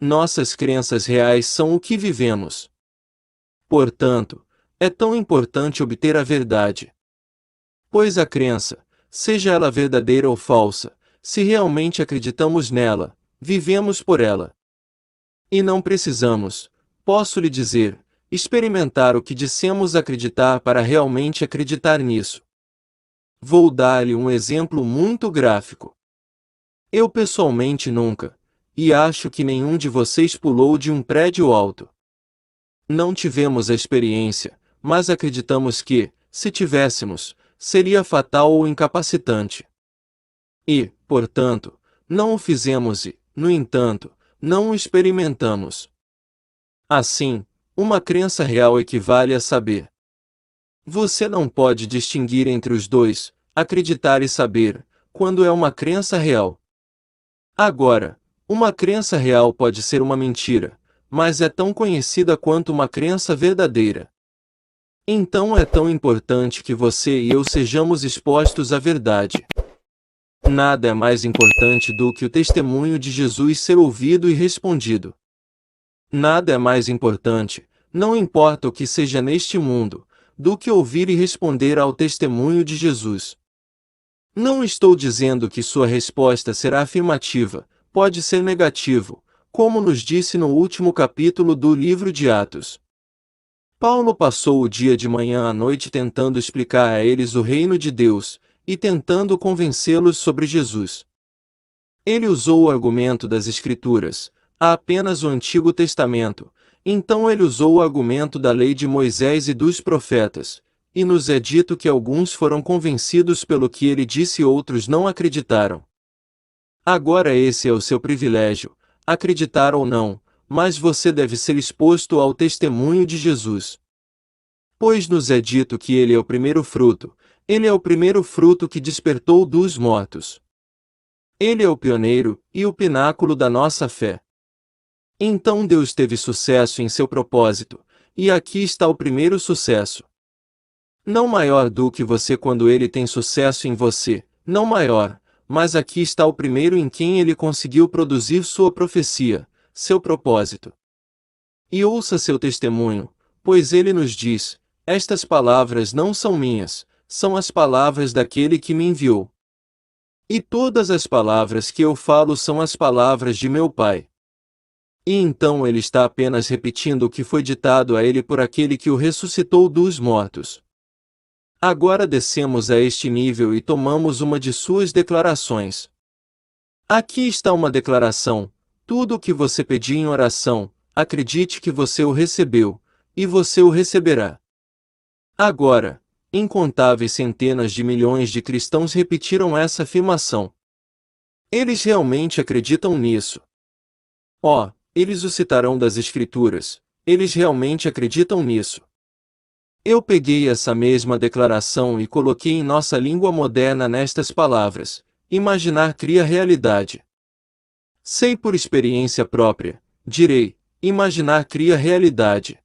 Nossas crenças reais são o que vivemos. Portanto, é tão importante obter a verdade. Pois a crença, seja ela verdadeira ou falsa, se realmente acreditamos nela, vivemos por ela. E não precisamos, posso lhe dizer, experimentar o que dissemos acreditar para realmente acreditar nisso. Vou dar-lhe um exemplo muito gráfico. Eu pessoalmente nunca, e acho que nenhum de vocês pulou de um prédio alto. Não tivemos a experiência, mas acreditamos que, se tivéssemos, seria fatal ou incapacitante. E, portanto, não o fizemos e, no entanto, não o experimentamos. Assim, uma crença real equivale a saber. Você não pode distinguir entre os dois, acreditar e saber, quando é uma crença real. Agora, uma crença real pode ser uma mentira, mas é tão conhecida quanto uma crença verdadeira. Então é tão importante que você e eu sejamos expostos à verdade. Nada é mais importante do que o testemunho de Jesus ser ouvido e respondido. Nada é mais importante, não importa o que seja neste mundo, do que ouvir e responder ao testemunho de Jesus. Não estou dizendo que sua resposta será afirmativa, pode ser negativo, como nos disse no último capítulo do livro de Atos. Paulo passou o dia de manhã à noite tentando explicar a eles o reino de Deus, e tentando convencê-los sobre Jesus. Ele usou o argumento das Escrituras, há apenas o Antigo Testamento, então ele usou o argumento da lei de Moisés e dos profetas, e nos é dito que alguns foram convencidos pelo que ele disse e outros não acreditaram. Agora esse é o seu privilégio, acreditar ou não, mas você deve ser exposto ao testemunho de Jesus. Pois nos é dito que ele é o primeiro fruto, ele é o primeiro fruto que despertou dos mortos. Ele é o pioneiro e o pináculo da nossa fé. Então Deus teve sucesso em seu propósito, e aqui está o primeiro sucesso. Não maior do que você quando ele tem sucesso em você, não maior, mas aqui está o primeiro em quem ele conseguiu produzir sua profecia, seu propósito. E ouça seu testemunho, pois ele nos diz: estas palavras não são minhas, são as palavras daquele que me enviou. E todas as palavras que eu falo são as palavras de meu Pai. E então ele está apenas repetindo o que foi ditado a ele por aquele que o ressuscitou dos mortos. Agora descemos a este nível e tomamos uma de suas declarações. Aqui está uma declaração: tudo o que você pedir em oração, acredite que você o recebeu, e você o receberá. Agora, incontáveis centenas de milhões de cristãos repetiram essa afirmação. Eles realmente acreditam nisso. Oh, eles o citarão das Escrituras, eles realmente acreditam nisso. Eu peguei essa mesma declaração e coloquei em nossa língua moderna nestas palavras: imaginar cria realidade. Sei por experiência própria, direi, imaginar cria realidade.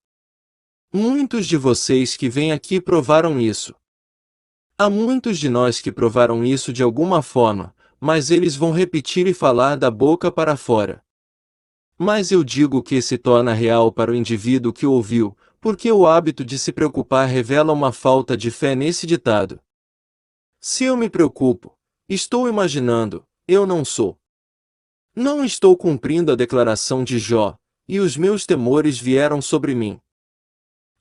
Muitos de vocês que vêm aqui provaram isso. Há muitos de nós que provaram isso de alguma forma, mas eles vão repetir e falar da boca para fora. Mas eu digo que se torna real para o indivíduo que ouviu, porque o hábito de se preocupar revela uma falta de fé nesse ditado. Se eu me preocupo, estou imaginando, eu não sou. Não estou cumprindo a declaração de Jó, e os meus temores vieram sobre mim.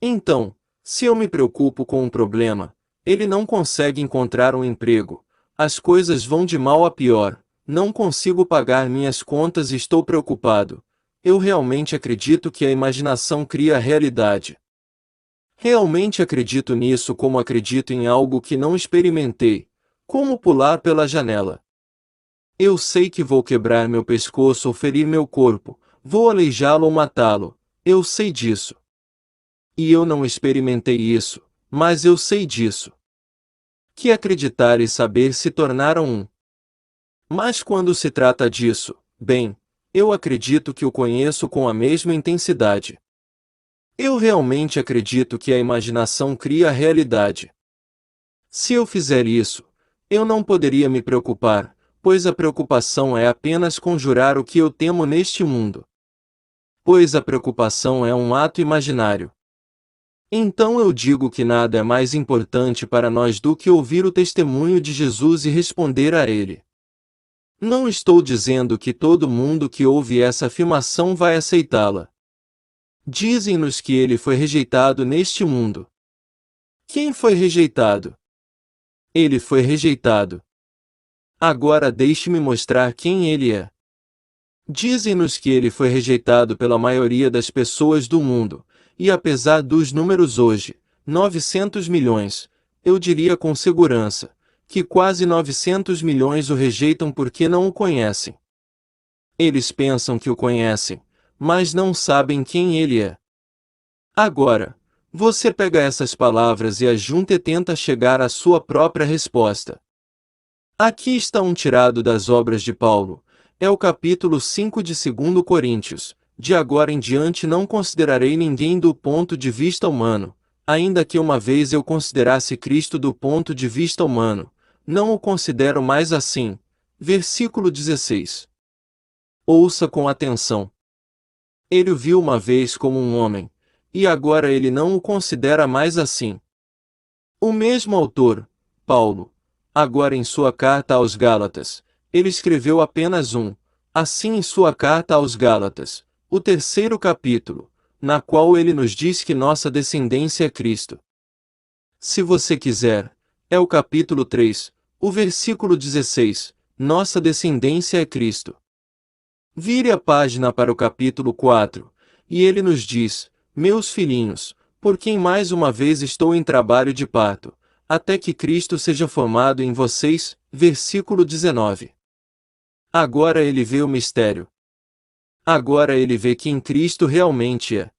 Então, se eu me preocupo com um problema, ele não consegue encontrar um emprego, as coisas vão de mal a pior, não consigo pagar minhas contas e estou preocupado. Eu realmente acredito que a imaginação cria a realidade. Realmente acredito nisso como acredito em algo que não experimentei, como pular pela janela. Eu sei que vou quebrar meu pescoço ou ferir meu corpo, vou aleijá-lo ou matá-lo, eu sei disso. E eu não experimentei isso, mas eu sei disso. Que acreditar e saber se tornaram um. Mas quando se trata disso, bem, eu acredito que o conheço com a mesma intensidade. Eu realmente acredito que a imaginação cria a realidade. Se eu fizer isso, eu não poderia me preocupar, pois a preocupação é apenas conjurar o que eu temo neste mundo. pois a preocupação é um ato imaginário. Então eu digo que nada é mais importante para nós do que ouvir o testemunho de Jesus e responder a ele. Não estou dizendo que todo mundo que ouve essa afirmação vai aceitá-la. Dizem-nos que ele foi rejeitado neste mundo. Quem foi rejeitado? Ele foi rejeitado. Agora deixe-me mostrar quem ele é. Dizem-nos que ele foi rejeitado pela maioria das pessoas do mundo, e apesar dos números hoje, 900 milhões, eu diria com segurança, que quase 900 milhões o rejeitam porque não o conhecem. Eles pensam que o conhecem, mas não sabem quem ele é. Agora, você pega essas palavras e as junta e tenta chegar à sua própria resposta. Aqui está um tirado das obras de Paulo. É o capítulo 5 de 2 Coríntios. De agora em diante não considerarei ninguém do ponto de vista humano, ainda que uma vez eu considerasse Cristo do ponto de vista humano, não o considero mais assim. Versículo 16. Ouça com atenção. Ele o viu uma vez como um homem, e agora ele não o considera mais assim. O mesmo autor, Paulo, agora em sua carta aos Gálatas, ele escreveu apenas assim em sua carta aos Gálatas, o 3º capítulo, na qual ele nos diz que nossa descendência é Cristo. Se você quiser, é o capítulo 3, o versículo 16, nossa descendência é Cristo. Vire a página para o capítulo 4, e ele nos diz, meus filhinhos, por quem mais uma vez estou em trabalho de parto, até que Cristo seja formado em vocês, versículo 19. Agora ele vê o mistério. Agora ele vê quem Cristo realmente é.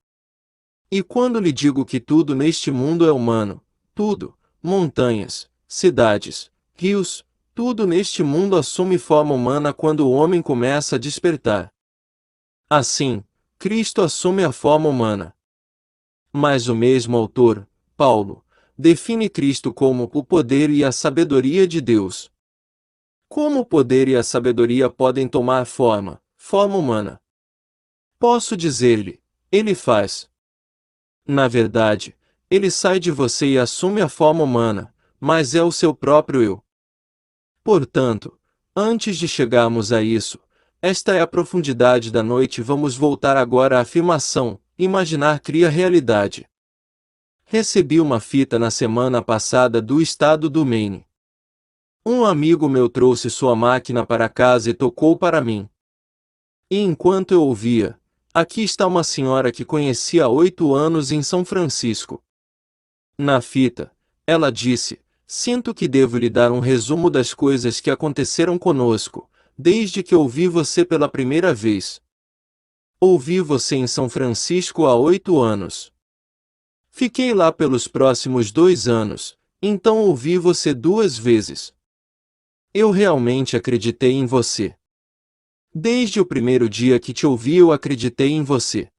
E quando lhe digo que tudo neste mundo é humano, tudo, montanhas, cidades, rios, tudo neste mundo assume forma humana quando o homem começa a despertar. Assim, Cristo assume a forma humana. Mas o mesmo autor, Paulo, define Cristo como o poder e a sabedoria de Deus. Como o poder e a sabedoria podem tomar forma humana? Posso dizer-lhe, ele faz. Na verdade, ele sai de você e assume a forma humana, mas é o seu próprio eu. Portanto, antes de chegarmos a isso, esta é a profundidade da noite. Vamos voltar agora à afirmação: imaginar cria realidade. Recebi uma fita na semana passada do estado do Maine. Um amigo meu trouxe sua máquina para casa e tocou para mim. E enquanto eu ouvia, aqui está uma senhora que conheci há 8 anos em São Francisco. Na fita, ela disse: sinto que devo lhe dar um resumo das coisas que aconteceram conosco, desde que ouvi você pela primeira vez. Ouvi você em São Francisco há 8 anos. Fiquei lá pelos próximos 2 anos, então ouvi você 2 vezes. Eu realmente acreditei em você. Desde o primeiro dia que te ouvi eu acreditei em você.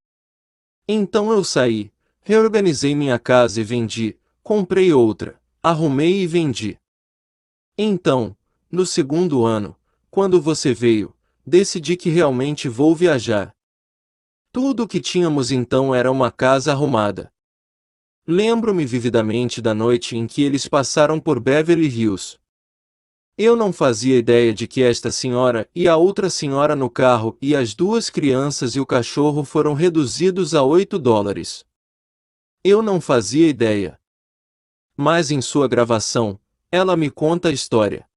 Então eu saí, reorganizei minha casa e vendi, comprei outra, arrumei e vendi. Então, no 2º ano, quando você veio, decidi que realmente vou viajar. Tudo o que tínhamos então era uma casa arrumada. Lembro-me vividamente da noite em que eles passaram por Beverly Hills. Eu não fazia ideia de que esta senhora e a outra senhora no carro e as 2 crianças e o cachorro foram reduzidos a $8. Eu não fazia ideia. Mas em sua gravação, ela me conta a história.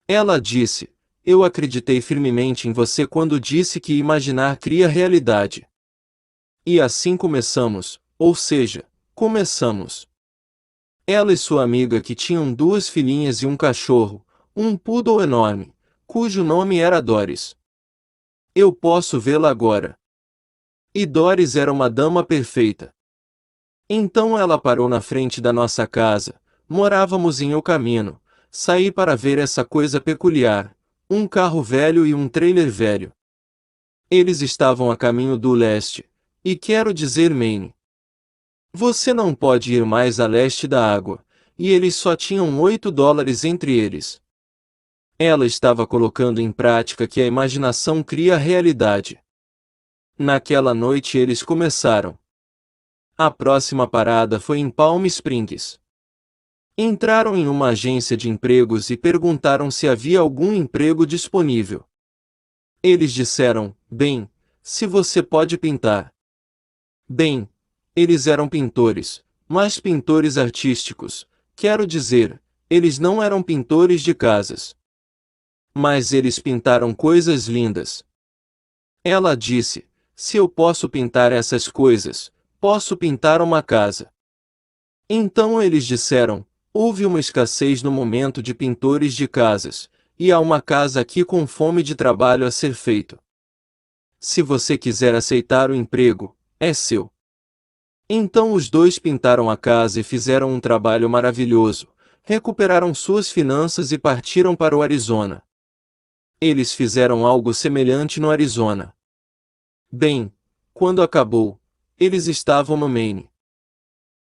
Ela disse: eu acreditei firmemente em você quando disse que imaginar cria realidade. E assim começamos, ou seja, começamos. Ela e sua amiga que tinham 2 filhinhas e um cachorro, um poodle enorme, cujo nome era Doris. Eu posso vê-la agora. E Doris era uma dama perfeita. Então ela parou na frente da nossa casa, morávamos em El Camino, saí para ver essa coisa peculiar, um carro velho e um trailer velho. Eles estavam a caminho do leste, e quero dizer Maine. Você não pode ir mais a leste da água, e eles só tinham $8 entre eles. Ela estava colocando em prática que a imaginação cria a realidade. Naquela noite eles começaram. A próxima parada foi em Palm Springs. Entraram em uma agência de empregos e perguntaram se havia algum emprego disponível. Eles disseram, bem, se você pode pintar. Bem, eles eram pintores, mas pintores artísticos, quero dizer, eles não eram pintores de casas. Mas eles pintaram coisas lindas. Ela disse, se eu posso pintar essas coisas, posso pintar uma casa. Então eles disseram, houve uma escassez no momento de pintores de casas, e há uma casa aqui com fome de trabalho a ser feito. Se você quiser aceitar o emprego, é seu. Então os dois pintaram a casa e fizeram um trabalho maravilhoso, recuperaram suas finanças e partiram para o Arizona. Eles fizeram algo semelhante no Arizona. Bem, quando acabou, eles estavam no Maine.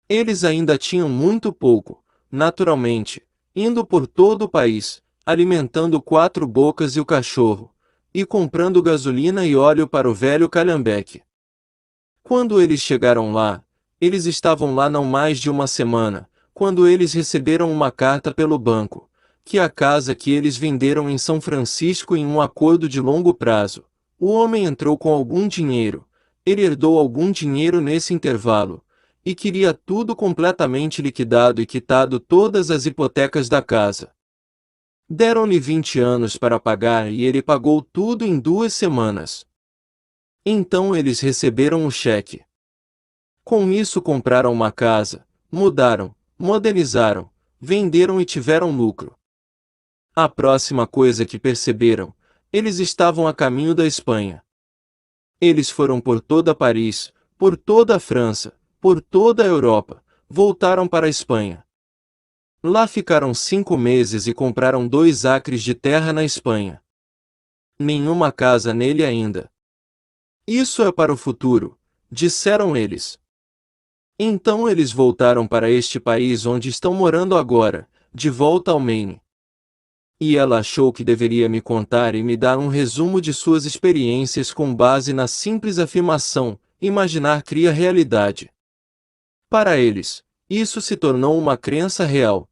Eles ainda tinham muito pouco, naturalmente, indo por todo o país, alimentando 4 bocas e o cachorro, e comprando gasolina e óleo para o velho calhambeque. Quando eles chegaram lá, eles estavam lá não mais de uma semana, quando eles receberam uma carta pelo banco, que a casa que eles venderam em São Francisco em um acordo de longo prazo. O homem entrou com algum dinheiro, ele herdou algum dinheiro nesse intervalo, e queria tudo completamente liquidado e quitado todas as hipotecas da casa. Deram-lhe 20 anos para pagar e ele pagou tudo em 2 semanas. Então eles receberam o cheque. Com isso compraram uma casa, mudaram, modernizaram, venderam e tiveram lucro. A próxima coisa que perceberam, eles estavam a caminho da Espanha. Eles foram por toda Paris, por toda a França, por toda a Europa, voltaram para a Espanha. Lá ficaram 5 meses e compraram 2 acres de terra na Espanha. Nenhuma casa nele ainda. Isso é para o futuro, disseram eles. Então eles voltaram para este país onde estão morando agora, de volta ao Maine. E ela achou que deveria me contar e me dar um resumo de suas experiências com base na simples afirmação, imaginar cria realidade. Para eles, isso se tornou uma crença real.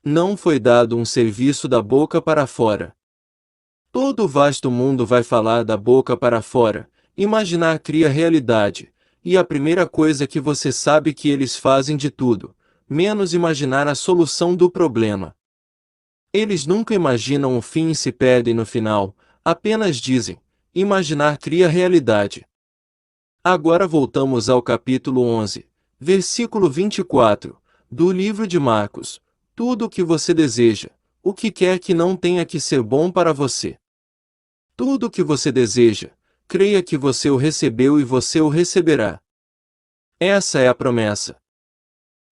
Não foi dado um serviço da boca para fora. Todo o vasto mundo vai falar da boca para fora, imaginar cria realidade, e a primeira coisa que você sabe que eles fazem de tudo, menos imaginar a solução do problema. Eles nunca imaginam o fim e se perdem no final, apenas dizem, imaginar cria realidade. Agora voltamos ao capítulo 11, versículo 24, do livro de Marcos. Tudo o que você deseja, o que quer que não tenha que ser bom para você. Tudo o que você deseja, creia que você o recebeu e você o receberá. Essa é a promessa.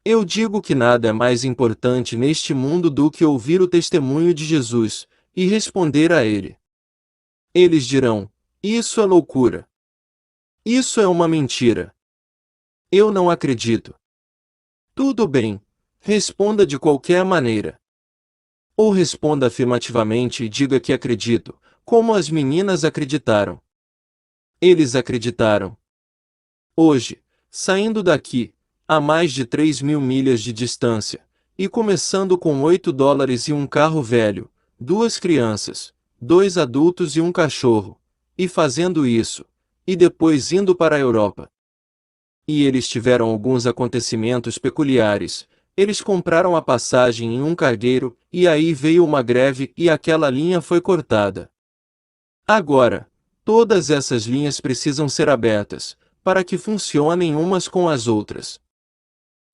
Eu digo que nada é mais importante neste mundo do que ouvir o testemunho de Jesus, e responder a ele. Eles dirão, isso é loucura. Isso é uma mentira. Eu não acredito. Tudo bem, responda de qualquer maneira. Ou responda afirmativamente e diga que acredito, como as meninas acreditaram. Eles acreditaram. Hoje, saindo daqui, a mais de 3.000 milhas de distância, e começando com $8 e um carro velho, 2 crianças, 2 adultos e um cachorro, e fazendo isso, e depois indo para a Europa. E eles tiveram alguns acontecimentos peculiares, eles compraram a passagem em um cargueiro, e aí veio uma greve e aquela linha foi cortada. Agora, todas essas linhas precisam ser abertas, para que funcionem umas com as outras.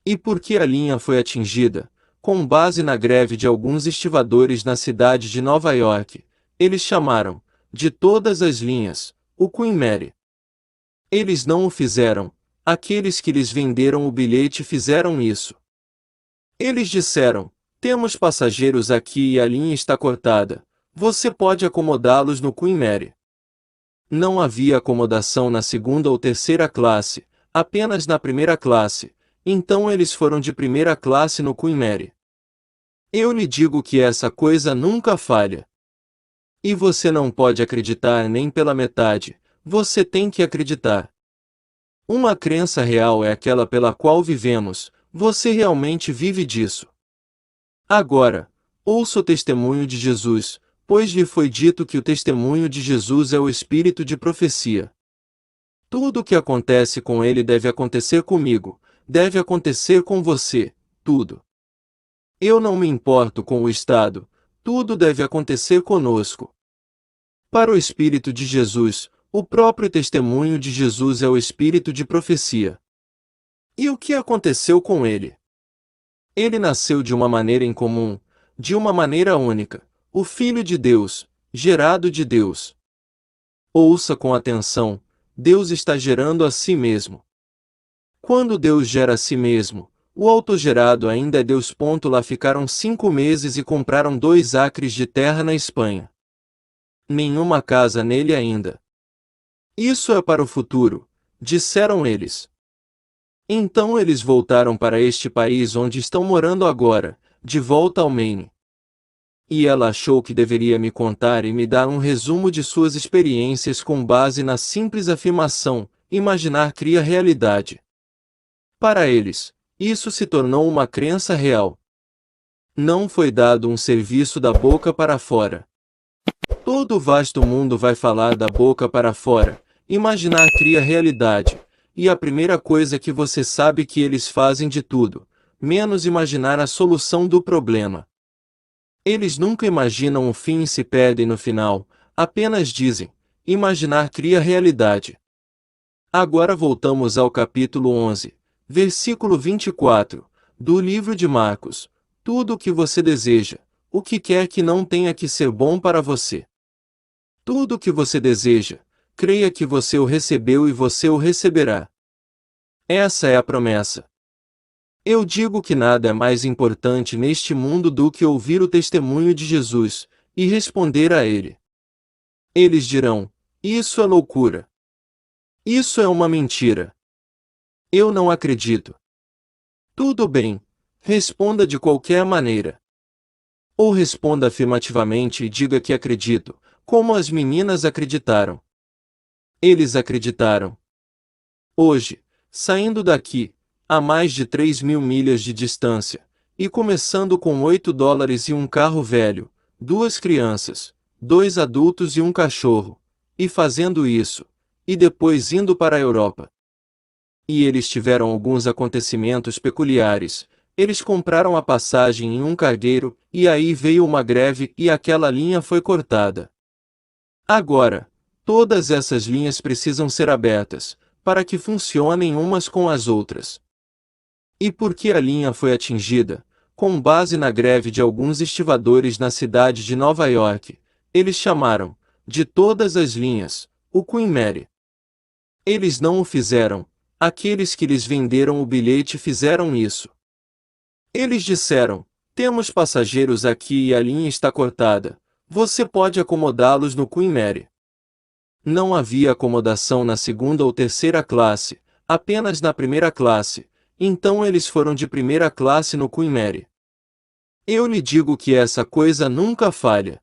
E porque a linha foi atingida, com base na greve de alguns estivadores na cidade de Nova York, eles chamaram, de todas as linhas, o Queen Mary. Eles não o fizeram, aqueles que lhes venderam o bilhete fizeram isso. Eles disseram, temos passageiros aqui e a linha está cortada, você pode acomodá-los no Queen Mary. Não havia acomodação na segunda ou terceira classe, apenas na primeira classe, então eles foram de primeira classe no Queen Mary. Eu lhe digo que essa coisa nunca falha. E você não pode acreditar nem pela metade, você tem que acreditar. Uma crença real é aquela pela qual vivemos, você realmente vive disso. Agora, ouça o testemunho de Jesus, pois lhe foi dito que o testemunho de Jesus é o espírito de profecia. Tudo o que acontece com ele deve acontecer comigo, deve acontecer com você, tudo. Eu não me importo com o Estado, tudo deve acontecer conosco. Para o Espírito de Jesus, o próprio testemunho de Jesus é o espírito de profecia. E o que aconteceu com ele? Ele nasceu de uma maneira incomum, de uma maneira única, o Filho de Deus, gerado de Deus. Ouça com atenção, Deus está gerando a si mesmo. Quando Deus gera a si mesmo, o autogerado ainda é Deus. Lá ficaram 5 meses e compraram 2 acres de terra na Espanha. Nenhuma casa nele ainda. Isso é para o futuro, disseram eles. Então eles voltaram para este país onde estão morando agora, de volta ao Maine. E ela achou que deveria me contar e me dar um resumo de suas experiências com base na simples afirmação: imaginar cria realidade. Para eles, isso se tornou uma crença real. Não foi dado um serviço da boca para fora. Todo o vasto mundo vai falar da boca para fora. Imaginar cria realidade. E a primeira coisa que você sabe que eles fazem de tudo, menos imaginar a solução do problema. Eles nunca imaginam o fim e se perdem no final, apenas dizem: imaginar cria realidade. Agora voltamos ao capítulo 11, versículo 24, do livro de Marcos. Tudo o que você deseja, o que quer que não tenha que ser bom para você. Tudo o que você deseja, creia que você o recebeu e você o receberá. Essa é a promessa. Eu digo que nada é mais importante neste mundo do que ouvir o testemunho de Jesus, e responder a ele. Eles dirão: isso é loucura. Isso é uma mentira. Eu não acredito. Tudo bem, responda de qualquer maneira. Ou responda afirmativamente e diga que acredito, como as meninas acreditaram. Eles acreditaram. Hoje, saindo daqui, a mais de 3.000 milhas de distância, e começando com $8 e um carro velho, 2 crianças, 2 adultos e um cachorro, e fazendo isso, e depois indo para a Europa. E eles tiveram alguns acontecimentos peculiares. Eles compraram a passagem em um cargueiro, e aí veio uma greve e aquela linha foi cortada. Agora, todas essas linhas precisam ser abertas, para que funcionem umas com as outras. E por que a linha foi atingida? Com base na greve de alguns estivadores na cidade de Nova York, eles chamaram, de todas as linhas, o Queen Mary. Eles não o fizeram, aqueles que lhes venderam o bilhete fizeram isso. Eles disseram: temos passageiros aqui e a linha está cortada, você pode acomodá-los no Queen Mary. Não havia acomodação na segunda ou terceira classe, apenas na primeira classe, então eles foram de primeira classe no Queen Mary. Eu lhe digo que essa coisa nunca falha.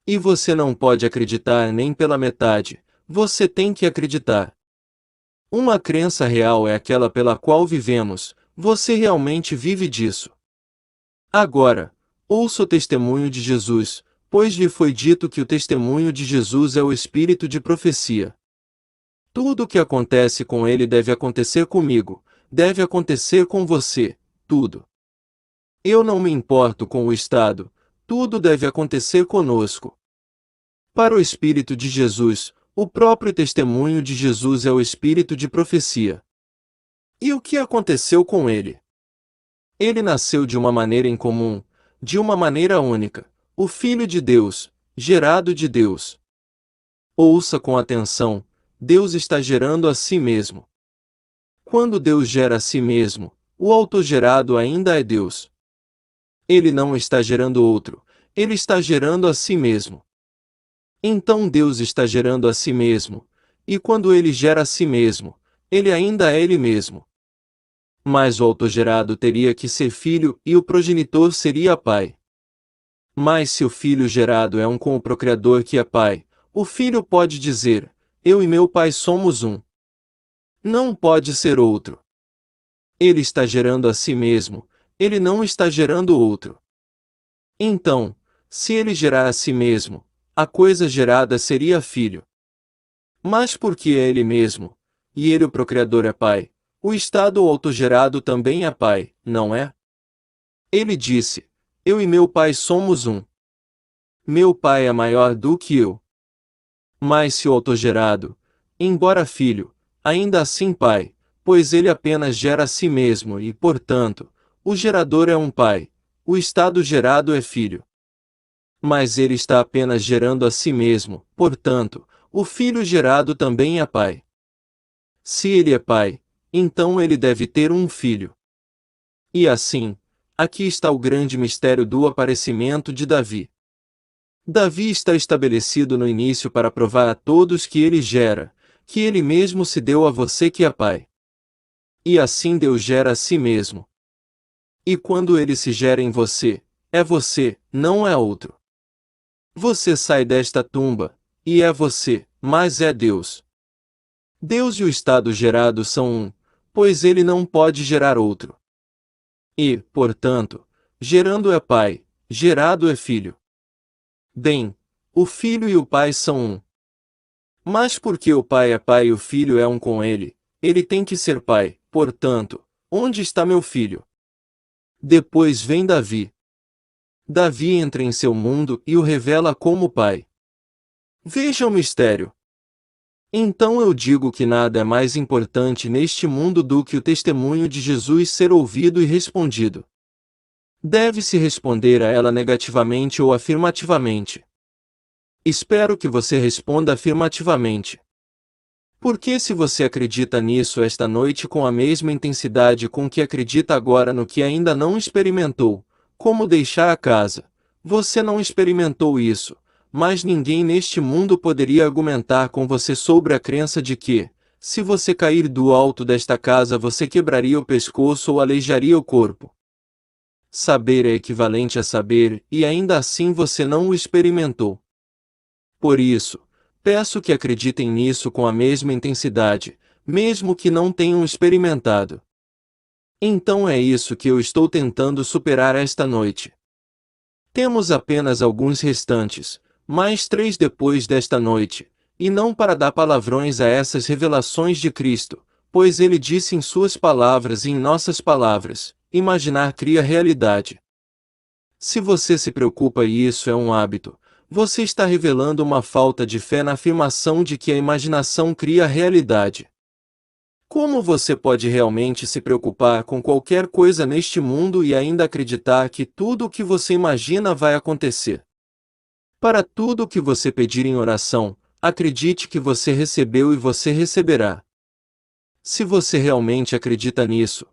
E você não pode acreditar nem pela metade, você tem que acreditar. Uma crença real é aquela pela qual vivemos, você realmente vive disso. Agora, ouça o testemunho de Jesus, pois lhe foi dito que o testemunho de Jesus é o espírito de profecia. Tudo o que acontece com ele deve acontecer comigo, deve acontecer com você, tudo. Eu não me importo com o Estado, tudo deve acontecer conosco. Para o Espírito de Jesus, o próprio testemunho de Jesus é o espírito de profecia. E o que aconteceu com ele? Ele nasceu de uma maneira incomum, de uma maneira única, o Filho de Deus, gerado de Deus. Ouça com atenção, Deus está gerando a si mesmo. Quando Deus gera a si mesmo, o autogerado ainda é Deus. Ele não está gerando outro, ele está gerando a si mesmo. Então Deus está gerando a si mesmo, e quando ele gera a si mesmo, ele ainda é ele mesmo. Mas o autogerado teria que ser filho e o progenitor seria pai. Mas se o filho gerado é um com o procriador que é pai, o filho pode dizer: eu e meu Pai somos um. Não pode ser outro. Ele está gerando a si mesmo, ele não está gerando outro. Então, se ele gerar a si mesmo, a coisa gerada seria filho. Mas porque é ele mesmo, e ele o procriador é pai, o estado autogerado também é pai, não é? Ele disse, eu e meu pai somos um. Meu pai é maior do que eu. Mas se o autogerado, embora filho, ainda assim pai, pois ele apenas gera a si mesmo e, portanto, o gerador é um pai, o estado gerado é filho. Mas ele está apenas gerando a si mesmo, portanto, o filho gerado também é pai. Se ele é pai, então ele deve ter um filho. E assim, aqui está o grande mistério do aparecimento de Davi. Davi está estabelecido no início para provar a todos que ele gera, que ele mesmo se deu a você que é pai. E assim Deus gera a si mesmo. E quando ele se gera em você, é você, não é outro. Você sai desta tumba, e é você, mas é Deus. Deus e o estado gerado são um, pois ele não pode gerar outro. E, portanto, gerando é pai, gerado é filho. Bem, o filho e o pai são um. Mas porque o pai é pai e o filho é um com ele tem que ser pai, portanto, onde está meu filho? Depois vem Davi. Davi entra em seu mundo e o revela como pai. Veja o mistério. Então eu digo que nada é mais importante neste mundo do que o testemunho de Jesus ser ouvido e respondido. Deve-se responder a ela negativamente ou afirmativamente. Espero que você responda afirmativamente. Porque se você acredita nisso esta noite com a mesma intensidade com que acredita agora no que ainda não experimentou, como deixar a casa, você não experimentou isso, mas ninguém neste mundo poderia argumentar com você sobre a crença de que, se você cair do alto desta casa você quebraria o pescoço ou aleijaria o corpo. Saber é equivalente a saber, e ainda assim você não o experimentou. Por isso, peço que acreditem nisso com a mesma intensidade, mesmo que não tenham experimentado. Então é isso que eu estou tentando superar esta noite. Temos apenas alguns restantes, mais 3 depois desta noite, e não para dar palavrões a essas revelações de Cristo, pois ele disse em suas palavras e em nossas palavras, imaginar cria realidade. Se você se preocupa e isso é um hábito, você está revelando uma falta de fé na afirmação de que a imaginação cria a realidade. Como você pode realmente se preocupar com qualquer coisa neste mundo e ainda acreditar que tudo o que você imagina vai acontecer? Para tudo o que você pedir em oração, acredite que você recebeu e você receberá. Se você realmente acredita nisso,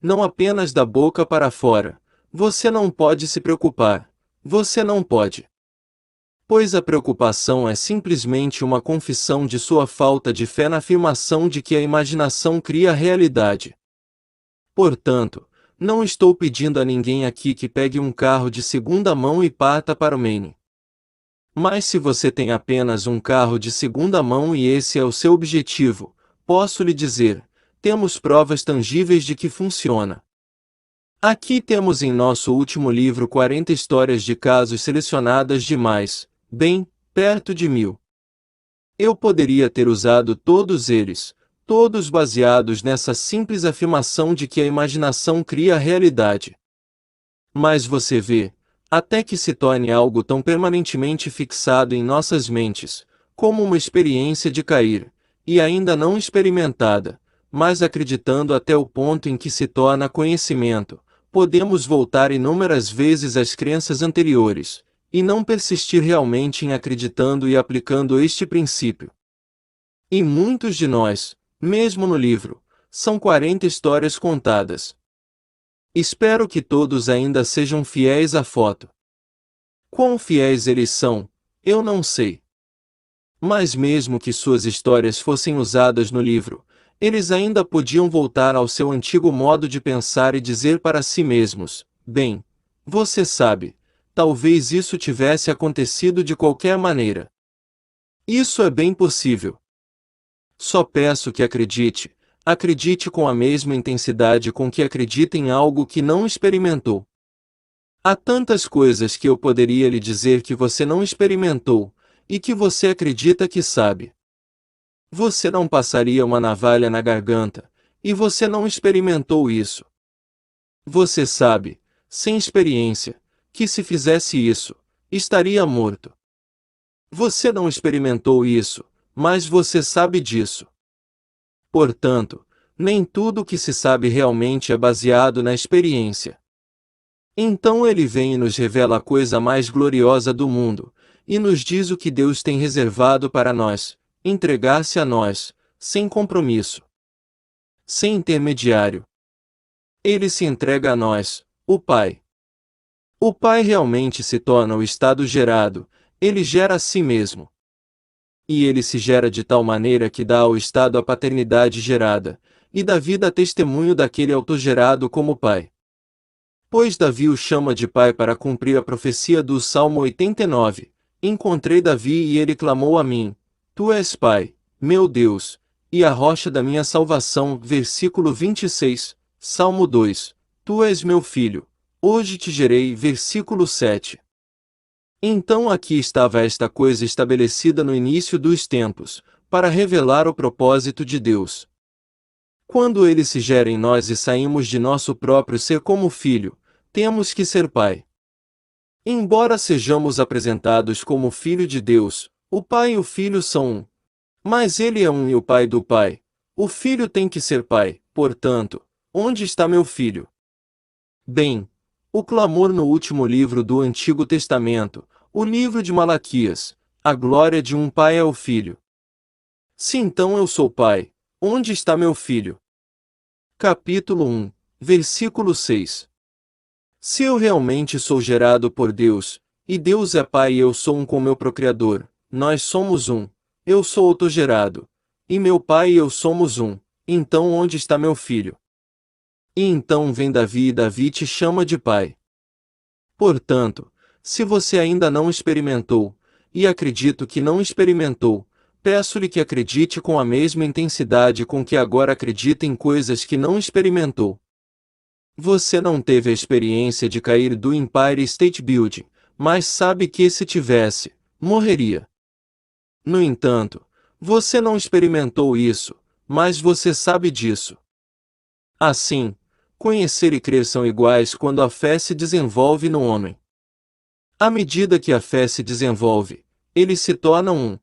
não apenas da boca para fora, você não pode se preocupar. Você não pode. Pois a preocupação é simplesmente uma confissão de sua falta de fé na afirmação de que a imaginação cria a realidade. Portanto, não estou pedindo a ninguém aqui que pegue um carro de segunda mão e parta para o Maine. Mas se você tem apenas um carro de segunda mão e esse é o seu objetivo, posso lhe dizer, temos provas tangíveis de que funciona. Aqui temos em nosso último livro 40 histórias de casos selecionadas de mais, bem, perto de 1000. Eu poderia ter usado todos eles, todos baseados nessa simples afirmação de que a imaginação cria a realidade. Mas você vê, até que se torne algo tão permanentemente fixado em nossas mentes, como uma experiência de cair, e ainda não experimentada, mas acreditando até o ponto em que se torna conhecimento, podemos voltar inúmeras vezes às crenças anteriores, e não persistir realmente em acreditando e aplicando este princípio. E muitos de nós, mesmo no livro, são 40 histórias contadas. Espero que todos ainda sejam fiéis à foto. Quão fiéis eles são, eu não sei. Mas mesmo que suas histórias fossem usadas no livro, eles ainda podiam voltar ao seu antigo modo de pensar e dizer para si mesmos, bem, você sabe, talvez isso tivesse acontecido de qualquer maneira. Isso é bem possível. Só peço que acredite com a mesma intensidade com que acredita em algo que não experimentou. Há tantas coisas que eu poderia lhe dizer que você não experimentou, e que você acredita que sabe. Você não passaria uma navalha na garganta, e você não experimentou isso. Você sabe, sem experiência, que se fizesse isso, estaria morto. Você não experimentou isso, mas você sabe disso. Portanto, nem tudo o que se sabe realmente é baseado na experiência. Então ele vem e nos revela a coisa mais gloriosa do mundo, e nos diz o que Deus tem reservado para nós, entregar-se a nós, sem compromisso, sem intermediário. Ele se entrega a nós, o Pai. O Pai realmente se torna o estado gerado, ele gera a si mesmo. E ele se gera de tal maneira que dá ao estado a paternidade gerada, e dá vida a testemunho daquele autogerado como Pai. Pois Davi o chama de pai para cumprir a profecia do Salmo 89. Encontrei Davi e ele clamou a mim: Tu és pai, meu Deus, e a rocha da minha salvação. Versículo 26, Salmo 2. Tu és meu filho, hoje te gerei. Versículo 7. Então aqui estava esta coisa estabelecida no início dos tempos, para revelar o propósito de Deus. Quando ele se gera em nós e saímos de nosso próprio ser como filho, temos que ser pai. Embora sejamos apresentados como filho de Deus, o pai e o filho são um. Mas ele é um e o pai do pai. O filho tem que ser pai, portanto, onde está meu filho? Bem, o clamor no último livro do Antigo Testamento, o livro de Malaquias, a glória de um pai é o filho. Se então eu sou pai, onde está meu filho? Capítulo 1, versículo 6. Se eu realmente sou gerado por Deus, e Deus é pai e eu sou um com meu procriador, nós somos um, eu sou autogerado, e meu pai e eu somos um, então onde está meu filho? E então vem Davi e Davi te chama de pai. Portanto, se você ainda não experimentou, e acredito que não experimentou, peço-lhe que acredite com a mesma intensidade com que agora acredita em coisas que não experimentou. Você não teve a experiência de cair do Empire State Building, mas sabe que se tivesse, morreria. No entanto, você não experimentou isso, mas você sabe disso. Assim, conhecer e crer são iguais quando a fé se desenvolve no homem. À medida que a fé se desenvolve, eles se tornam um.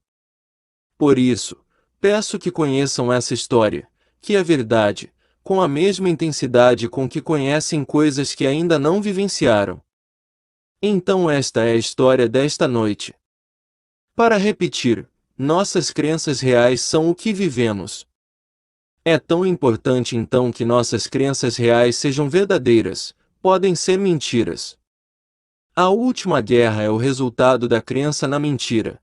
Por isso, peço que conheçam essa história, que é verdade, com a mesma intensidade com que conhecem coisas que ainda não vivenciaram. Então esta é a história desta noite. Para repetir, nossas crenças reais são o que vivemos. É tão importante então que nossas crenças reais sejam verdadeiras, podem ser mentiras. A última guerra é o resultado da crença na mentira.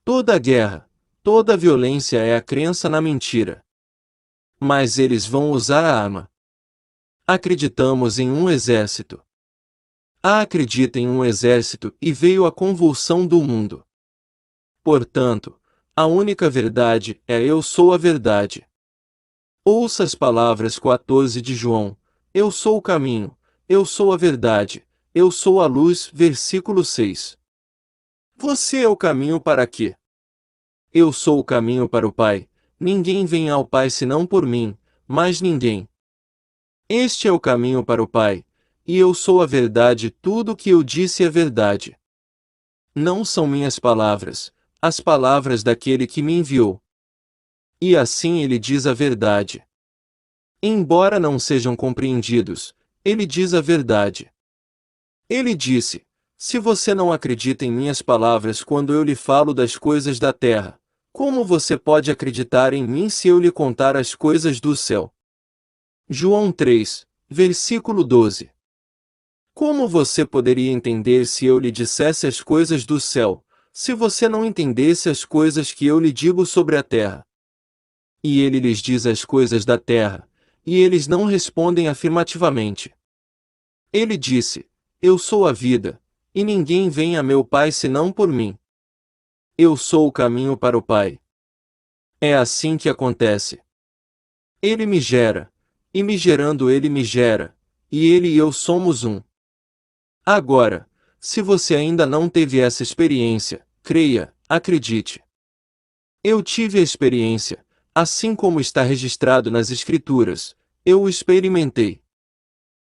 Toda guerra, toda violência é a crença na mentira. Mas eles vão usar a arma. Acreditamos em um exército. Acredita em um exército e veio a convulsão do mundo. Portanto, a única verdade é eu sou a verdade. Ouça as palavras 14 de João: Eu sou o caminho, eu sou a verdade, eu sou a luz. Versículo 6. Você é o caminho para quê? Eu sou o caminho para o Pai, ninguém vem ao Pai senão por mim, mais ninguém. Este é o caminho para o Pai, e eu sou a verdade, tudo o que eu disse é verdade. Não são minhas palavras, as palavras daquele que me enviou. E assim ele diz a verdade. Embora não sejam compreendidos, ele diz a verdade. Ele disse: Se você não acredita em minhas palavras quando eu lhe falo das coisas da terra, como você pode acreditar em mim se eu lhe contar as coisas do céu? João 3, versículo 12. Como você poderia entender se eu lhe dissesse as coisas do céu, se você não entendesse as coisas que eu lhe digo sobre a terra? E ele lhes diz as coisas da terra, e eles não respondem afirmativamente. Ele disse: Eu sou a vida, e ninguém vem a meu Pai senão por mim. Eu sou o caminho para o Pai. É assim que acontece. Ele me gera, e me gerando ele me gera, e ele e eu somos um. Agora, se você ainda não teve essa experiência, creia, acredite. Eu tive a experiência, assim como está registrado nas Escrituras, eu o experimentei.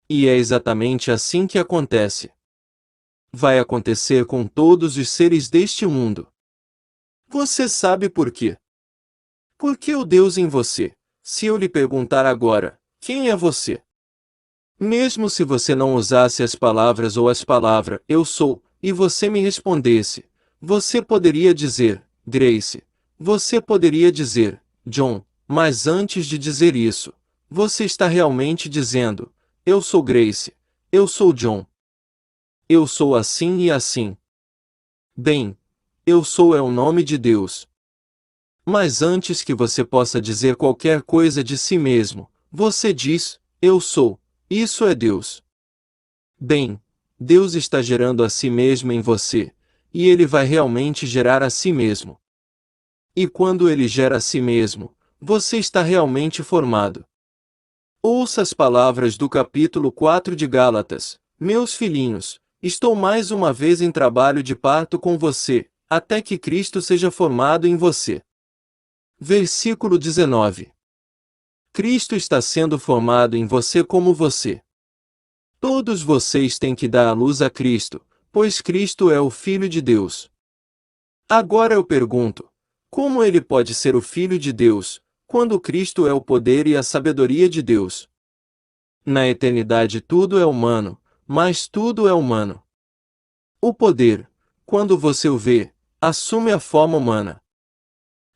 E é exatamente assim que acontece. Vai acontecer com todos os seres deste mundo. Você sabe por quê? Porque o Deus em você, se eu lhe perguntar agora, quem é você? Mesmo se você não usasse as palavras ou as palavras, eu sou, e você me respondesse, você poderia dizer, Grace. Você poderia dizer, John, mas antes de dizer isso, você está realmente dizendo, eu sou Grace, eu sou John. Eu sou assim e assim. Bem, eu sou é o nome de Deus. Mas antes que você possa dizer qualquer coisa de si mesmo, você diz, eu sou. Isso é Deus. Bem, Deus está gerando a si mesmo em você, e Ele vai realmente gerar a si mesmo. E quando Ele gera a si mesmo, você está realmente formado. Ouça as palavras do capítulo 4 de Gálatas, meus filhinhos, estou mais uma vez em trabalho de parto com você, até que Cristo seja formado em você. Versículo 19. Cristo está sendo formado em você como você. Todos vocês têm que dar a luz a Cristo, pois Cristo é o Filho de Deus. Agora eu pergunto, como ele pode ser o Filho de Deus, quando Cristo é o poder e a sabedoria de Deus? Na eternidade tudo é humano, mas tudo é humano. O poder, quando você o vê, assume a forma humana.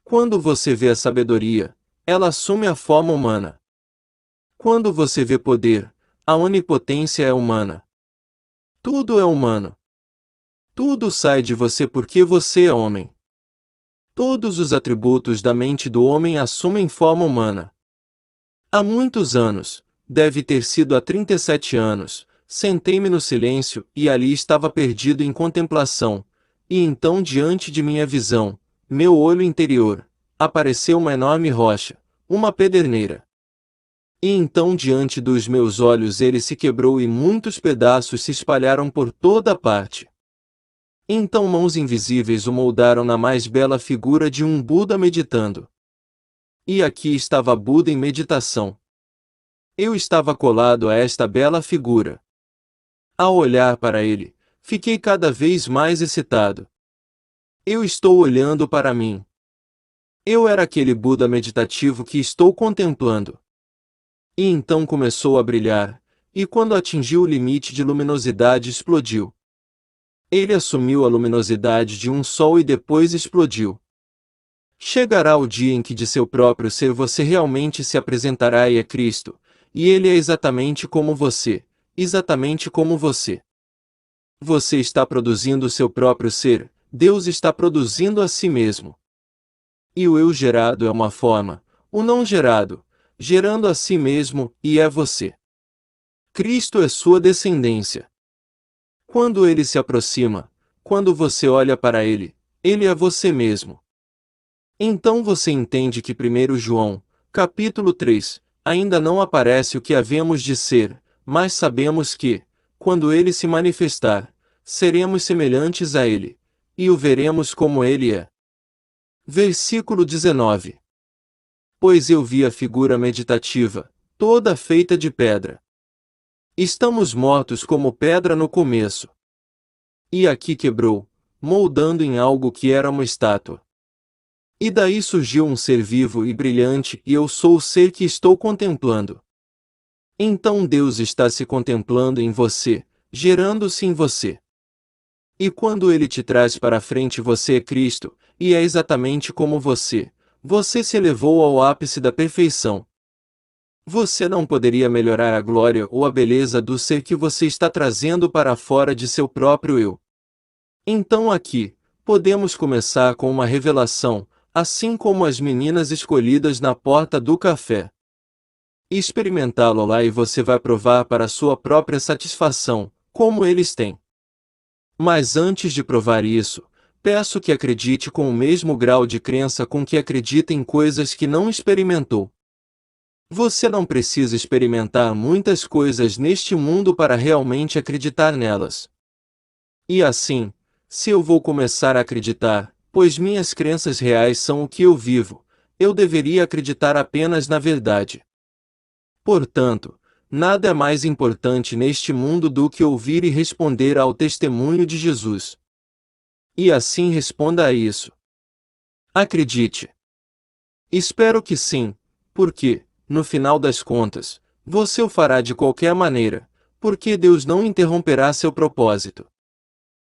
Quando você vê a sabedoria, ela assume a forma humana. Quando você vê poder, a onipotência é humana. Tudo é humano. Tudo sai de você porque você é homem. Todos os atributos da mente do homem assumem forma humana. Há muitos anos, deve ter sido há 37 anos, sentei-me no silêncio e ali estava perdido em contemplação, e então diante de minha visão, meu olho interior, apareceu uma enorme rocha, uma pederneira. E então diante dos meus olhos ele se quebrou e muitos pedaços se espalharam por toda parte. Então mãos invisíveis o moldaram na mais bela figura de um Buda meditando. E aqui estava Buda em meditação. Eu estava colado a esta bela figura. Ao olhar para ele, fiquei cada vez mais excitado. Eu estou olhando para mim. Eu era aquele Buda meditativo que estou contemplando. E então começou a brilhar, e quando atingiu o limite de luminosidade explodiu. Ele assumiu a luminosidade de um sol e depois explodiu. Chegará o dia em que de seu próprio ser você realmente se apresentará e é Cristo, e Ele é exatamente como você, exatamente como você. Você está produzindo o seu próprio ser, Deus está produzindo a si mesmo. E o eu gerado é uma forma, o não gerado, gerando a si mesmo, e é você. Cristo é sua descendência. Quando ele se aproxima, quando você olha para ele, ele é você mesmo. Então você entende que 1 João, capítulo 3, ainda não aparece o que havemos de ser, mas sabemos que, quando ele se manifestar, seremos semelhantes a ele, e o veremos como ele é. Versículo 19. Pois eu vi a figura meditativa, toda feita de pedra. Estamos mortos como pedra no começo. E aqui quebrou, moldando em algo que era uma estátua. E daí surgiu um ser vivo e brilhante, e eu sou o ser que estou contemplando. Então Deus está se contemplando em você, gerando-se em você. E quando Ele te traz para frente, você é Cristo, e é exatamente como você. Você se elevou ao ápice da perfeição. Você não poderia melhorar a glória ou a beleza do ser que você está trazendo para fora de seu próprio eu. Então aqui, podemos começar com uma revelação, assim como as meninas escolhidas na porta do café. Experimentá-lo lá e você vai provar para sua própria satisfação, como eles têm. Mas antes de provar isso, peço que acredite com o mesmo grau de crença com que acredita em coisas que não experimentou. Você não precisa experimentar muitas coisas neste mundo para realmente acreditar nelas. E assim, se eu vou começar a acreditar, pois minhas crenças reais são o que eu vivo, eu deveria acreditar apenas na verdade. Portanto, nada é mais importante neste mundo do que ouvir e responder ao testemunho de Jesus. E assim responda a isso. Acredite. Espero que sim, porque, no final das contas, você o fará de qualquer maneira, porque Deus não interromperá seu propósito.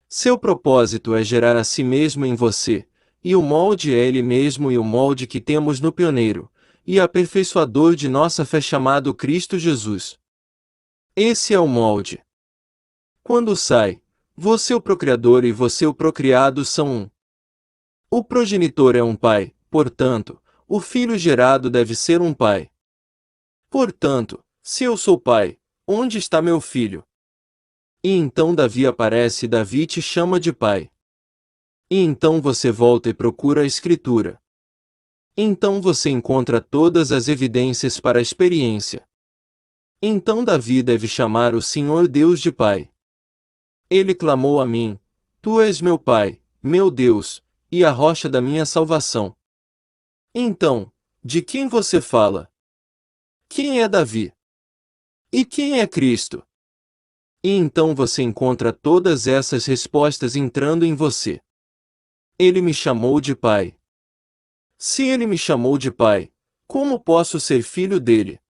Seu propósito é gerar a si mesmo em você, e o molde é Ele mesmo e o molde que temos no pioneiro, e aperfeiçoador de nossa fé chamado Cristo Jesus. Esse é o molde. Quando sai, você o procriador e você o procriado são um. O progenitor é um pai, portanto, o filho gerado deve ser um pai. Portanto, se eu sou pai, onde está meu filho? E então Davi aparece e Davi te chama de pai. E então você volta e procura a Escritura. Então você encontra todas as evidências para a experiência. Então Davi deve chamar o Senhor Deus de Pai. Ele clamou a mim: Tu és meu Pai, meu Deus, e a rocha da minha salvação. Então, de quem você fala? Quem é Davi? E quem é Cristo? E então você encontra todas essas respostas entrando em você. Ele me chamou de Pai. Se ele me chamou de Pai, como posso ser filho dele?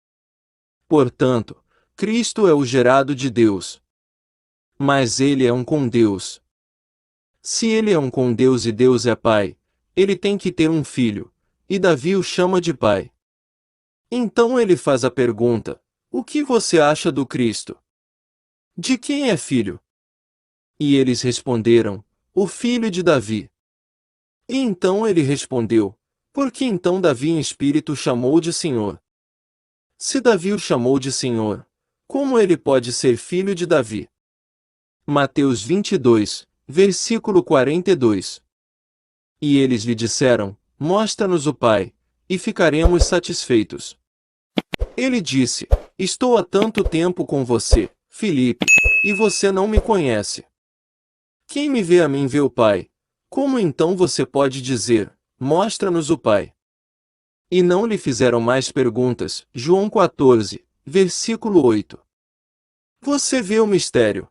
Portanto, Cristo é o gerado de Deus. Mas ele é um com Deus. Se ele é um com Deus e Deus é Pai, ele tem que ter um filho, e Davi o chama de Pai. Então ele faz a pergunta: o que você acha do Cristo? De quem é filho? E eles responderam: o filho de Davi. E então ele respondeu: por que então Davi em espírito o chamou de Senhor? Se Davi o chamou de Senhor, como ele pode ser filho de Davi? Mateus 22, versículo 42. E eles lhe disseram: mostra-nos o Pai, e ficaremos satisfeitos. Ele disse: estou há tanto tempo com você, Filipe, e você não me conhece. Quem me vê a mim vê o Pai. Como então você pode dizer: mostra-nos o Pai? E não lhe fizeram mais perguntas. João 14, versículo 8. Você vê o mistério.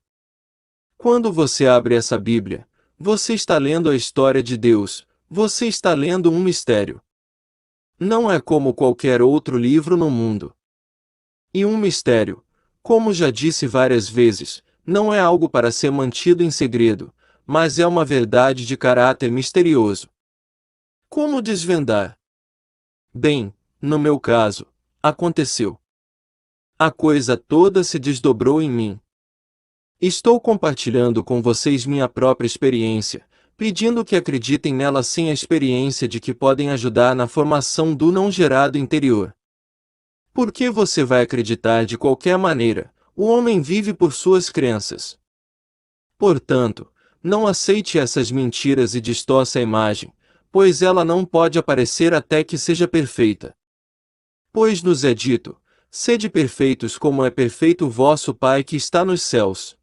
Quando você abre essa Bíblia, você está lendo a história de Deus, você está lendo um mistério. Não é como qualquer outro livro no mundo. E um mistério, como já disse várias vezes, não é algo para ser mantido em segredo, mas é uma verdade de caráter misterioso. Como desvendar? Bem, no meu caso, aconteceu. A coisa toda se desdobrou em mim. Estou compartilhando com vocês minha própria experiência, pedindo que acreditem nela sem a experiência de que podem ajudar na formação do não gerado interior. Porque você vai acreditar de qualquer maneira, o homem vive por suas crenças. Portanto, não aceite essas mentiras e distorça a imagem, pois ela não pode aparecer até que seja perfeita. Pois nos é dito: sede perfeitos como é perfeito o vosso Pai que está nos céus.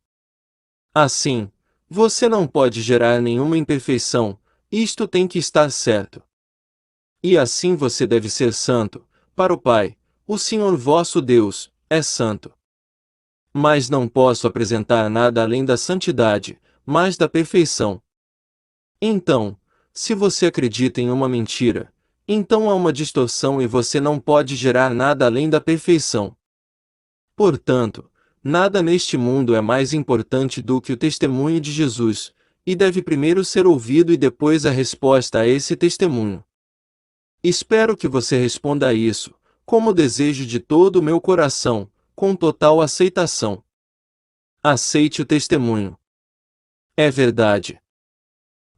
Assim, você não pode gerar nenhuma imperfeição, isto tem que estar certo. E assim você deve ser santo, para o Pai, o Senhor vosso Deus, é santo. Mas não posso apresentar nada além da santidade, mas da perfeição. Então, se você acredita em uma mentira, então há uma distorção e você não pode gerar nada além da perfeição. Portanto, nada neste mundo é mais importante do que o testemunho de Jesus, e deve primeiro ser ouvido e depois a resposta a esse testemunho. Espero que você responda a isso, como desejo de todo o meu coração, com total aceitação. Aceite o testemunho. É verdade.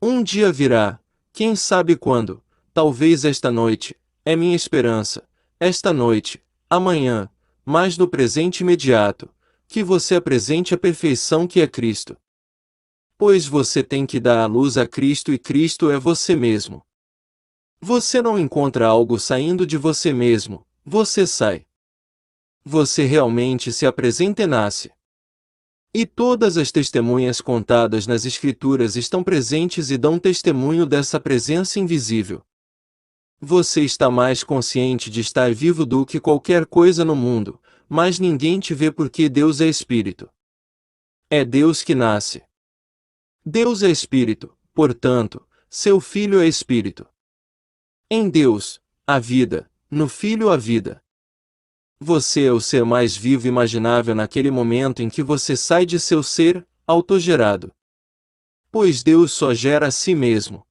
Um dia virá, quem sabe quando, talvez esta noite, é minha esperança, esta noite, amanhã, mas no presente imediato, que você apresente a perfeição que é Cristo. Pois você tem que dar à luz a Cristo e Cristo é você mesmo. Você não encontra algo saindo de você mesmo, você sai. Você realmente se apresenta e nasce. E todas as testemunhas contadas nas Escrituras estão presentes e dão testemunho dessa presença invisível. Você está mais consciente de estar vivo do que qualquer coisa no mundo, mas ninguém te vê porque Deus é Espírito. É Deus que nasce. Deus é Espírito, portanto, seu Filho é Espírito. Em Deus, a vida, no Filho a vida. Você é o ser mais vivo imaginável naquele momento em que você sai de seu ser, autogerado. Pois Deus só gera a si mesmo.